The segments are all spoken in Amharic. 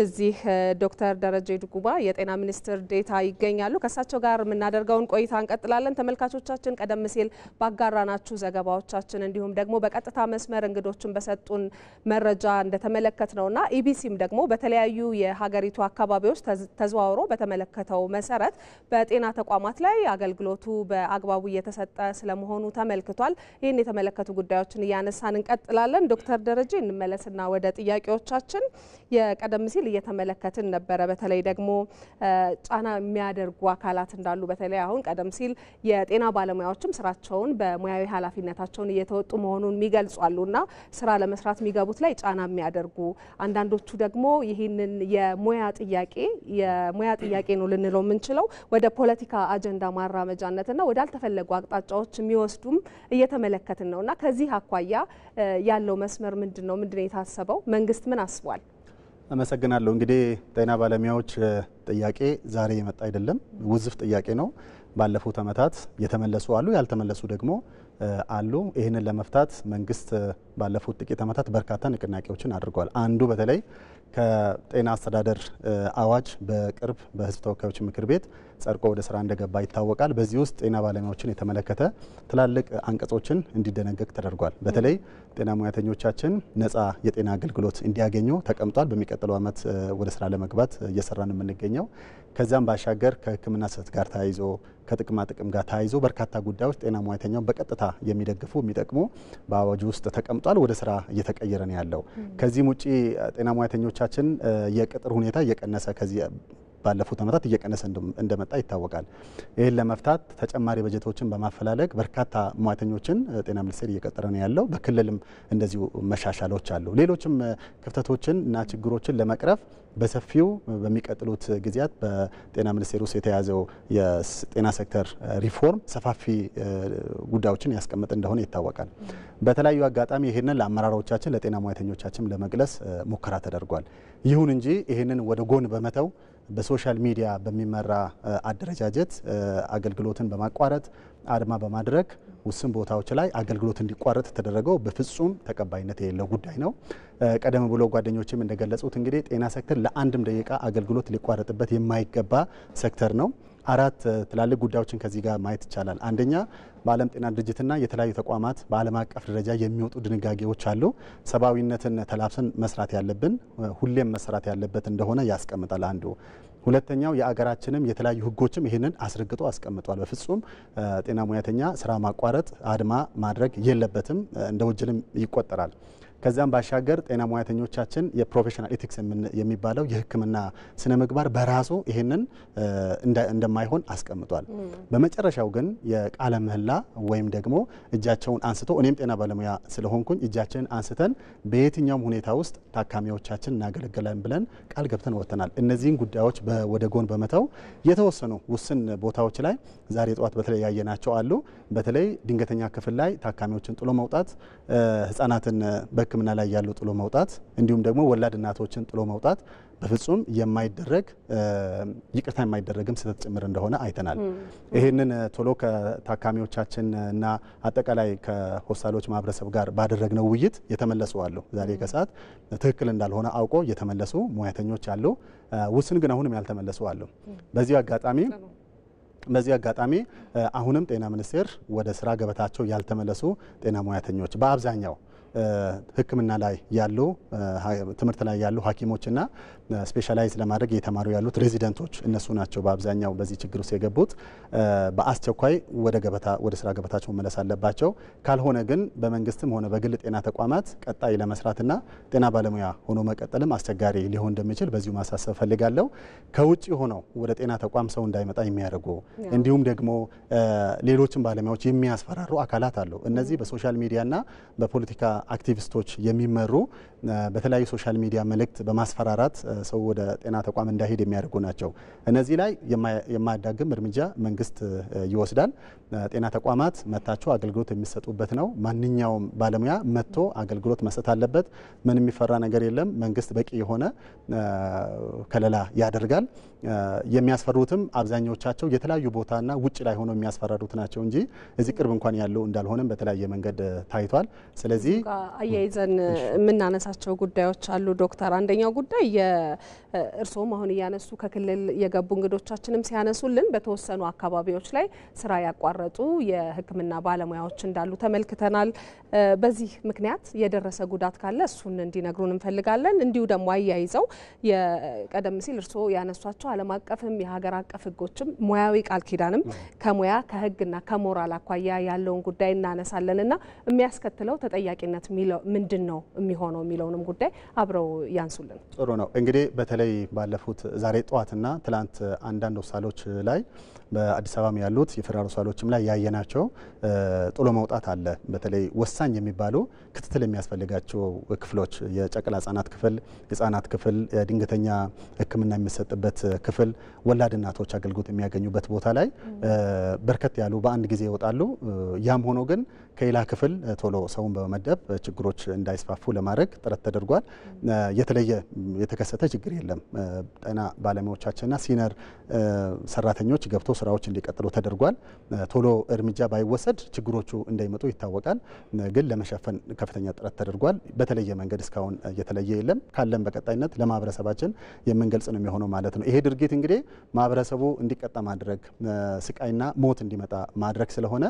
እዚህ ዶክተር ደረጀ ዱጉባ የጤና ሚኒስትር ዴታ ይገኛሉ። ከሳቸው ጋር የምናደርገውን ቆይታ እንቀጥላለን። ተመልካቾቻችን ቀደም ሲል ባጋራናችሁ ዘገባዎቻችን እንዲሁም ደግሞ በቀጥታ መስመር እንግዶችን በሰጡን መረጃ እንደተመለከትነውና ኢቢሲም ደግሞ በተለያዩ የሀገሪቱ አካባቢዎች ተዘዋውሮ በተመለከተው መሰረት በጤና ተቋማት ላይ አገልግሎቱ በአግባቡ እየተሰጠ ስለመሆኑ ተመልክቷል። ይህን የተመለከቱ ጉዳዮችን እያነሳን እንቀጥላለን። ዶክተር ደረጀ እንመለስና ወደ ጥያቄዎቻችን የቀደም ሲል እየተመለከትን ነበረ። በተለይ ደግሞ ጫና የሚያደርጉ አካላት እንዳሉ በተለይ አሁን ቀደም ሲል የጤና ባለሙያዎችም ስራቸውን በሙያዊ ኃላፊነታቸውን እየተወጡ መሆኑን የሚገልጹአሉና ስራ ለመስራት የሚገቡት ላይ ጫና የሚያደርጉ አንዳንዶቹ ደግሞ ይህንን የሙያ ጥያቄ ነው ልንለው የምንችለው ወደ ፖለቲካ አጀንዳ ማራመጃነትና ወደ አልተፈለጉ አቅጣጫዎች የሚወስዱም እየተመለከትን ነውና ከዚህ አኳያ ያለው መስመር ምንድነው የታሰበው? መንግስት ምን አስቧል? አመሰግናለሁ። እንግዲህ ጤና ባለሙያዎች ጥያቄ ዛሬ የመጣ አይደለም፣ ውዝፍ ጥያቄ ነው። ባለፉት ዓመታት የተመለሱ አሉ፣ ያልተመለሱ ደግሞ አሉ። ይህንን ለመፍታት መንግስት ባለፉት ጥቂት ዓመታት በርካታ ንቅናቄዎችን አድርጓል። አንዱ በተለይ ከጤና አስተዳደር አዋጅ በቅርብ በህዝብ ተወካዮች ምክር ቤት ጸድቆ ወደ ስራ እንደገባ ይታወቃል። በዚህ ውስጥ ጤና ባለሙያዎችን የተመለከተ ትላልቅ አንቀጾችን እንዲደነገግ ተደርጓል። በተለይ ጤና ሙያተኞቻችን ነፃ የጤና አገልግሎት እንዲያገኙ ተቀምጧል። በሚቀጥለው ዓመት ወደ ስራ ለመግባት እየሰራን የምንገኘው ከዛም ባሻገር ከሕክምና ስህተት ጋር ተያይዞ ከጥቅማ ጥቅም ጋር ተያይዞ በርካታ ጉዳዮች ጤና ሙያተኛውን በቀጥታ የሚደግፉ የሚጠቅሙ በአዋጁ ውስጥ ተቀምጧል። ወደ ስራ እየተቀየረ ነው ያለው። ከዚህም ውጪ ጤና ሙያተኞቻችን የቅጥር ሁኔታ እየቀነሰ ከዚህ ባለፉት ዓመታት እየቀነሰ እንደመጣ ይታወቃል። ይህን ለመፍታት ተጨማሪ በጀቶችን በማፈላለግ በርካታ ሙያተኞችን ጤና ሚኒስቴር እየቀጠረ ነው ያለው። በክልልም እንደዚሁ መሻሻሎች አሉ። ሌሎችም ክፍተቶችን እና ችግሮችን ለመቅረፍ በሰፊው በሚቀጥሉት ጊዜያት በጤና ሚኒስቴር ውስጥ የተያዘው የጤና ሴክተር ሪፎርም ሰፋፊ ጉዳዮችን ያስቀምጥ እንደሆነ ይታወቃል። በተለያዩ አጋጣሚ ይህንን ለአመራሮቻችን ለጤና ሙያተኞቻችን ለመግለጽ ሙከራ ተደርጓል። ይሁን እንጂ ይህንን ወደ ጎን በመተው በሶሻል ሚዲያ በሚመራ አደረጃጀት አገልግሎትን በማቋረጥ አድማ በማድረግ ውስን ቦታዎች ላይ አገልግሎት እንዲቋረጥ ተደረገው በፍጹም ተቀባይነት የሌለው ጉዳይ ነው። ቀደም ብሎ ጓደኞችም እንደገለጹት እንግዲህ ጤና ሴክተር ለአንድም ደቂቃ አገልግሎት ሊቋረጥበት የማይገባ ሴክተር ነው። አራት ትላልቅ ጉዳዮችን ከዚህ ጋር ማየት ይቻላል። አንደኛ በዓለም ጤና ድርጅትና የተለያዩ ተቋማት በዓለም አቀፍ ደረጃ የሚወጡ ድንጋጌዎች አሉ። ሰብአዊነትን ተላብሰን መስራት ያለብን ሁሌም መስራት ያለበት እንደሆነ ያስቀምጣል አንዱ። ሁለተኛው የአገራችንም የተለያዩ ሕጎችም ይህንን አስረግጦ አስቀምጧል። በፍጹም ጤና ሙያተኛ ስራ ማቋረጥ አድማ ማድረግ የለበትም፣ እንደ ወንጀልም ይቆጠራል። ከዛም ባሻገር ጤና ሙያተኞቻችን የፕሮፌሽናል ኤቲክስ የሚባለው የሕክምና ስነ ምግባር በራሱ ይህንን እንደማይሆን አስቀምጧል። በመጨረሻው ግን የቃለ ምህላ ወይም ደግሞ እጃቸውን አንስቶ እኔም ጤና ባለሙያ ስለሆንኩኝ እጃችንን አንስተን በየትኛውም ሁኔታ ውስጥ ታካሚዎቻችን እናገለግላለን ብለን ቃል ገብተን ወጥተናል። እነዚህን ጉዳዮች ወደ ጎን በመተው የተወሰኑ ውስን ቦታዎች ላይ ዛሬ ጠዋት በተለይ ያየናቸው አሉ። በተለይ ድንገተኛ ክፍል ላይ ታካሚዎችን ጥሎ መውጣት፣ ህጻናትን በሕክምና ላይ ያሉ ጥሎ መውጣት እንዲሁም ደግሞ ወላድ እናቶችን ጥሎ መውጣት በፍጹም የማይደረግ ይቅርታ የማይደረግም ስህተት ጭምር እንደሆነ አይተናል። ይህንን ቶሎ ከታካሚዎቻችን እና አጠቃላይ ከሆስፒታሎች ማህበረሰብ ጋር ባደረግነው ውይይት የተመለሱ አሉ። ዛሬ ከሰዓት ትክክል እንዳልሆነ አውቆ የተመለሱ ሙያተኞች አሉ። ውስን ግን አሁንም ያልተመለሱ አሉ። በዚህ አጋጣሚ አሁንም ጤና ሚኒስቴር ወደ ስራ ገበታቸው ያልተመለሱ ጤና ሙያተኞች በአብዛኛው ሕክምና ላይ ያሉ ትምህርት ላይ ያሉ ሐኪሞችና ስፔሻላይዝ ለማድረግ የተማሩ ያሉት ሬዚደንቶች እነሱ ናቸው በአብዛኛው በዚህ ችግር ውስጥ የገቡት። በአስቸኳይ ወደ ስራ ገበታቸው መመለስ አለባቸው። ካልሆነ ግን በመንግስትም ሆነ በግል ጤና ተቋማት ቀጣይ ለመስራትና ጤና ባለሙያ ሆኖ መቀጠልም አስቸጋሪ ሊሆን እንደሚችል በዚሁ ማሳሰብ ፈልጋለሁ። ከውጪ ሆነው ወደ ጤና ተቋም ሰው እንዳይመጣ የሚያደርጉ እንዲሁም ደግሞ ሌሎችም ባለሙያዎች የሚያስፈራሩ አካላት አሉ። እነዚህ በሶሻል ሚዲያና በፖለቲካ አክቲቪስቶች የሚመሩ በተለያዩ ሶሻል ሚዲያ መልእክት በማስፈራራት ሰው ወደ ጤና ተቋም እንዳይሄድ የሚያደርጉ ናቸው። እነዚህ ላይ የማያዳግም እርምጃ መንግስት ይወስዳል። ጤና ተቋማት መታቸው አገልግሎት የሚሰጡበት ነው። ማንኛውም ባለሙያ መጥቶ አገልግሎት መስጠት አለበት። ምን የሚፈራ ነገር የለም። መንግስት በቂ የሆነ ከለላ ያደርጋል። የሚያስፈሩትም አብዛኞቻቸው የተለያዩ ቦታና ውጭ ላይ ሆኖ የሚያስፈራሩት ናቸው እንጂ እዚህ ቅርብ እንኳን ያለው እንዳልሆነም በተለያየ መንገድ ታይቷል። ስለዚህ አያይዘን የምናነሳቸው ጉዳዮች አሉ ዶክተር። አንደኛው ጉዳይ እርስዎም አሁን እያነሱ ከክልል የገቡ እንግዶቻችንም ሲያነሱልን በተወሰኑ አካባቢዎች ላይ ስራ ያቋረጡ የሕክምና ባለሙያዎች እንዳሉ ተመልክተናል። በዚህ ምክንያት የደረሰ ጉዳት ካለ እሱን እንዲነግሩን እንፈልጋለን። እንዲሁ ደግሞ አያይዘው ቀደም ሲል እርስዎ ያነሷቸው ዓለም አቀፍም የሀገር አቀፍ ሕጎችም ሙያዊ ቃል ኪዳንም ከሙያ ከሕግና ከሞራል አኳያ ያለውን ጉዳይ እናነሳለንና የሚያስከትለው ተጠያቂነት ምንድን ነው የሚሆነው የሚለውንም ጉዳይ አብረው ያንሱልን። ጥሩ ነው። እንግዲህ በተለይ ባለፉት ዛሬ ጠዋትና ትላንት አንዳንድ ውሳኔዎች ላይ በአዲስ አበባ ያሉት የፌዴራል ውሳኔዎችም ላይ ያየናቸው ጥሎ መውጣት አለ። በተለይ ወሳኝ የሚባሉ ክትትል የሚያስፈልጋቸው ክፍሎች የጨቅላ ህጻናት ክፍል፣ የህጻናት ክፍል፣ ድንገተኛ ሕክምና የሚሰጥበት ክፍል፣ ወላድ እናቶች አገልግሎት የሚያገኙበት ቦታ ላይ በርከት ያሉ በአንድ ጊዜ ይወጣሉ። ያም ሆኖ ግን ከሌላ ክፍል ቶሎ ሰውን በመመደብ ችግሮች እንዳይስፋፉ ለማድረግ ጥረት ተደርጓል። የተለየ የተከሰተ ችግር የለም። ጤና ባለሙያዎቻችንና ሲኒየር ሰራተኞች ገብቶ ስራዎች እንዲቀጥሉ ተደርጓል። ቶሎ እርምጃ ባይወሰድ ችግሮቹ እንዳይመጡ ይታወቃል። ግን ለመሸፈን ከፍተኛ ጥረት ተደርጓል። በተለየ መንገድ እስካሁን የተለየ የለም። ካለን በቀጣይነት ለማህበረሰባችን የምንገልጽ ነው የሚሆነው ማለት ነው። ይሄ ድርጊት እንግዲህ ማህበረሰቡ እንዲቀጣ ማድረግ፣ ስቃይና ሞት እንዲመጣ ማድረግ ስለሆነ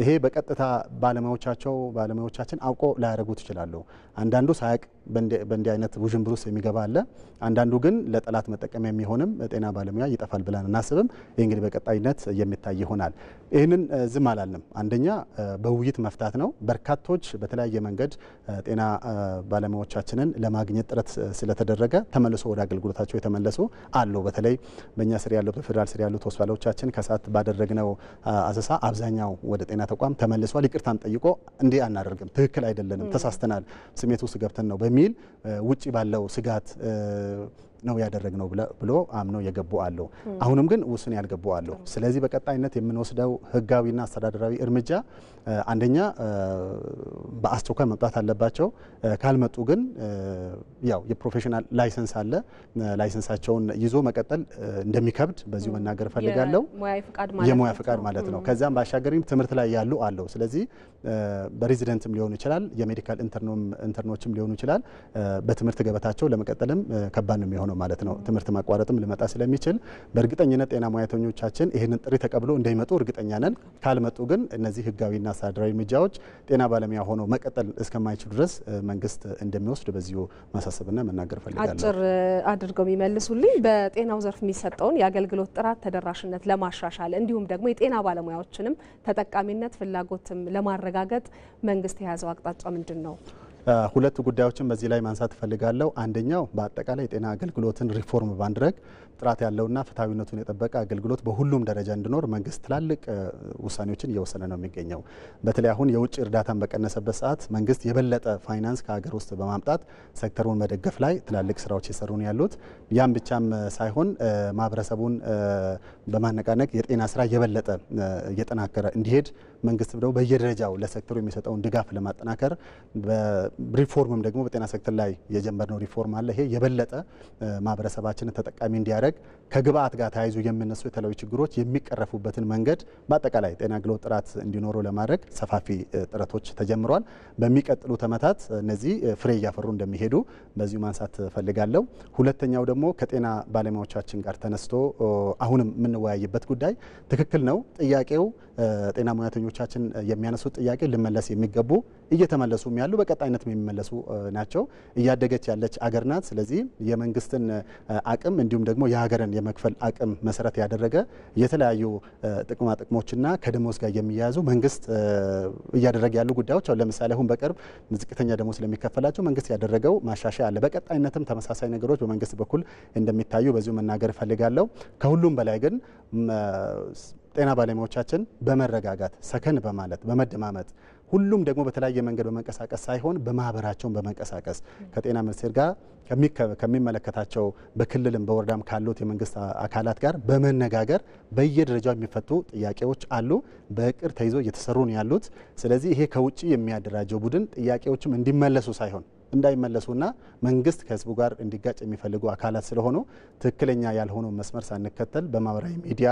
ይሄ በቀጥታ ባለሙያዎቻችን አውቆ ላያደርጉት ይችላሉ። አንዳንዱ ሳያቅ በእንዲህ አይነት ውዥንብር ውስጥ የሚገባ አለ። አንዳንዱ ግን ለጠላት መጠቀሚያ የሚሆንም ጤና ባለሙያ ይጠፋል ብለን እናስብም። ይህ እንግዲህ በቀጣይነት የሚታይ ይሆናል። ይህንን ዝም አላልንም። አንደኛ በውይይት መፍታት ነው። በርካቶች በተለያየ መንገድ ጤና ባለሙያዎቻችንን ለማግኘት ጥረት ስለተደረገ ተመልሶ ወደ አገልግሎታቸው የተመለሱ አሉ። በተለይ በእኛ ስር ያሉት በፌዴራል ስር ያሉት ሆስፒታሎቻችን ከሰዓት ባደረግነው አሰሳ አብዛኛው ወደ ጤና ተቋም ተመልሷል። ይቅርታም ጠይቆ እንዲህ አናደርግም፣ ትክክል አይደለንም፣ ተሳስተናል፣ ስሜት ውስጥ ገብተን ነው በሚል ውጪ ባለው ስጋት ነው ያደረግነው ብሎ አምነው የገቡ አሉ። አሁንም ግን ውስን ያልገቡ አሉ። ስለዚህ በቀጣይነት የምንወስደው ህጋዊና አስተዳደራዊ እርምጃ አንደኛ በአስቸኳይ መምጣት አለባቸው። ካልመጡ ግን ያው የፕሮፌሽናል ላይሰንስ አለ። ላይሰንሳቸውን ይዞ መቀጠል እንደሚከብድ በዚሁ መናገር ፈልጋለሁ። የሙያ ፍቃድ ማለት ነው። ከዛም ባሻገርም ትምህርት ላይ ያሉ አሉ። ስለዚህ በሬዚደንትም ሊሆኑ ይችላል፣ የሜዲካል ኢንተርኖችም ሊሆኑ ይችላል። በትምህርት ገበታቸው ለመቀጠልም ከባድ ነው የሚሆነው ማለት ነው። ትምህርት ማቋረጥም ሊመጣ ስለሚችል በእርግጠኝነት ጤና ሙያተኞቻችን ይህንን ጥሪ ተቀብሎ እንደሚመጡ እርግጠኛ ነን። ካልመጡ ግን እነዚህ ህጋዊና አስተዳደራዊ እርምጃዎች ጤና ባለሙያ ሆኖ መቀጠል እስከማይችሉ ድረስ መንግስት እንደሚወስድ በዚሁ ማሳሰብና መናገር ፈልጋለሁ። አጭር አድርገው የሚመልሱልኝ በጤናው ዘርፍ የሚሰጠውን የአገልግሎት ጥራት ተደራሽነት ለማሻሻል እንዲሁም ደግሞ የጤና ባለሙያዎችንም ተጠቃሚነት ፍላጎትም ለማረጋገጥ መንግስት የያዘው አቅጣጫ ምንድን ነው? ሁለት ጉዳዮችን በዚህ ላይ ማንሳት ፈልጋለሁ። አንደኛው በአጠቃላይ የጤና አገልግሎትን ሪፎርም ማድረግ ጥራት ያለውና ፍትሐዊነቱን የጠበቀ አገልግሎት በሁሉም ደረጃ እንዲኖር መንግስት ትላልቅ ውሳኔዎችን እየወሰነ ነው የሚገኘው። በተለይ አሁን የውጭ እርዳታን በቀነሰበት ሰዓት መንግስት የበለጠ ፋይናንስ ከሀገር ውስጥ በማምጣት ሴክተሩን መደገፍ ላይ ትላልቅ ስራዎች እየሰሩ ነው ያሉት። ያም ብቻም ሳይሆን ማህበረሰቡን በማነቃነቅ የጤና ስራ የበለጠ እየጠናከረ እንዲሄድ መንግስት ደግሞ በየደረጃው ለሴክተሩ የሚሰጠውን ድጋፍ ለማጠናከር ሪፎርምም ደግሞ በጤና ሴክተር ላይ የጀመርነው ሪፎርም አለ። ይሄ የበለጠ ማህበረሰባችንን ተጠቃሚ እንዲያደርግ ከግብአት ጋር ተያይዞ የሚነሱ የተለያዩ ችግሮች የሚቀረፉበትን መንገድ በአጠቃላይ ጤና አገልግሎት ጥራት እንዲኖሩ ለማድረግ ሰፋፊ ጥረቶች ተጀምረዋል። በሚቀጥሉት ዓመታት እነዚህ ፍሬ እያፈሩ እንደሚሄዱ በዚሁ ማንሳት ፈልጋለሁ። ሁለተኛው ደግሞ ከጤና ባለሙያዎቻችን ጋር ተነስቶ አሁንም የምንወያይበት ጉዳይ ትክክል ነው። ጥያቄው ጤና ሙያተኞቻችን የሚያነሱት ጥያቄ ሊመለስ የሚገቡ እየተመለሱም ያሉ በቀጣይነት የሚመለሱ ናቸው። እያደገች ያለች አገር ናት። ስለዚህ የመንግስትን አቅም እንዲሁም ደግሞ የሀገርን የመክፈል አቅም መሰረት ያደረገ የተለያዩ ጥቅማ ጥቅሞችና ከደሞዝ ጋር የሚያያዙ መንግስት እያደረገ ያሉ ጉዳዮች አሉ። ለምሳሌ አሁን በቅርብ ዝቅተኛ ደሞዝ ስለሚከፈላቸው መንግስት ያደረገው ማሻሻያ አለ። በቀጣይነትም ተመሳሳይ ነገሮች በመንግስት በኩል እንደሚታዩ በዚሁ መናገር እፈልጋለሁ። ከሁሉም በላይ ግን ጤና ባለሙያዎቻችን በመረጋጋት ሰከን በማለት በመደማመጥ ሁሉም ደግሞ በተለያየ መንገድ በመንቀሳቀስ ሳይሆን በማህበራቸውን በመንቀሳቀስ ከጤና ሚኒስቴር ጋር ከሚመለከታቸው በክልልም በወረዳም ካሉት የመንግስት አካላት ጋር በመነጋገር በየደረጃው የሚፈቱ ጥያቄዎች አሉ። በእቅድ ተይዞ እየተሰሩ ነው ያሉት። ስለዚህ ይሄ ከውጭ የሚያደራጀው ቡድን ጥያቄዎችም እንዲመለሱ ሳይሆን እንዳይመለሱና መንግስት ከህዝቡ ጋር እንዲጋጭ የሚፈልጉ አካላት ስለሆኑ ትክክለኛ ያልሆነው መስመር ሳንከተል በማህበራዊ ሚዲያ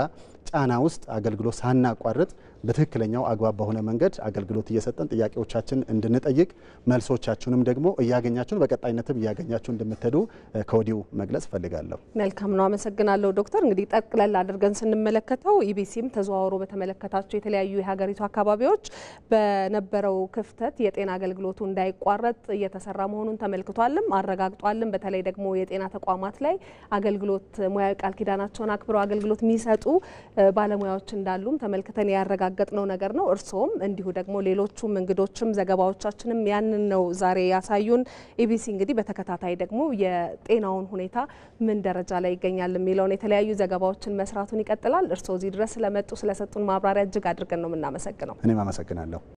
ጫና ውስጥ አገልግሎት ሳናቋርጥ በትክክለኛው አግባብ በሆነ መንገድ አገልግሎት እየሰጠን ጥያቄዎቻችን እንድንጠይቅ መልሶቻችሁንም ደግሞ እያገኛችሁን በቀጣይነትም እያገኛችሁ እንደምትሄዱ ከወዲሁ መግለጽ ፈልጋለሁ። መልካም ነው፣ አመሰግናለሁ ዶክተር። እንግዲህ ጠቅለል አድርገን ስንመለከተው ኢቢሲም ተዘዋውሮ በተመለከታቸው የተለያዩ የሀገሪቱ አካባቢዎች በነበረው ክፍተት የጤና አገልግሎቱ እንዳይቋረጥ እየተሰራ መሆኑን ተመልክቷልም አረጋግጧልም። በተለይ ደግሞ የጤና ተቋማት ላይ አገልግሎት ሙያዊ ቃል ኪዳናቸውን አክብረው አገልግሎት የሚሰጡ ባለሙያዎች እንዳሉም ተመልክተን ያረጋገጥነው ነገር ነው። እርሶም እንዲሁ ደግሞ ሌሎቹም እንግዶችም ዘገባዎቻችንም ያንን ነው ዛሬ ያሳዩን። ኢቢሲ እንግዲህ በተከታታይ ደግሞ የጤናውን ሁኔታ ምን ደረጃ ላይ ይገኛል የሚለውን የተለያዩ ዘገባዎችን መስራቱን ይቀጥላል። እርሶ እዚህ ድረስ ስለመጡ ስለሰጡን ማብራሪያ እጅግ አድርገን ነው የምናመሰግነው። እኔም አመሰግናለሁ።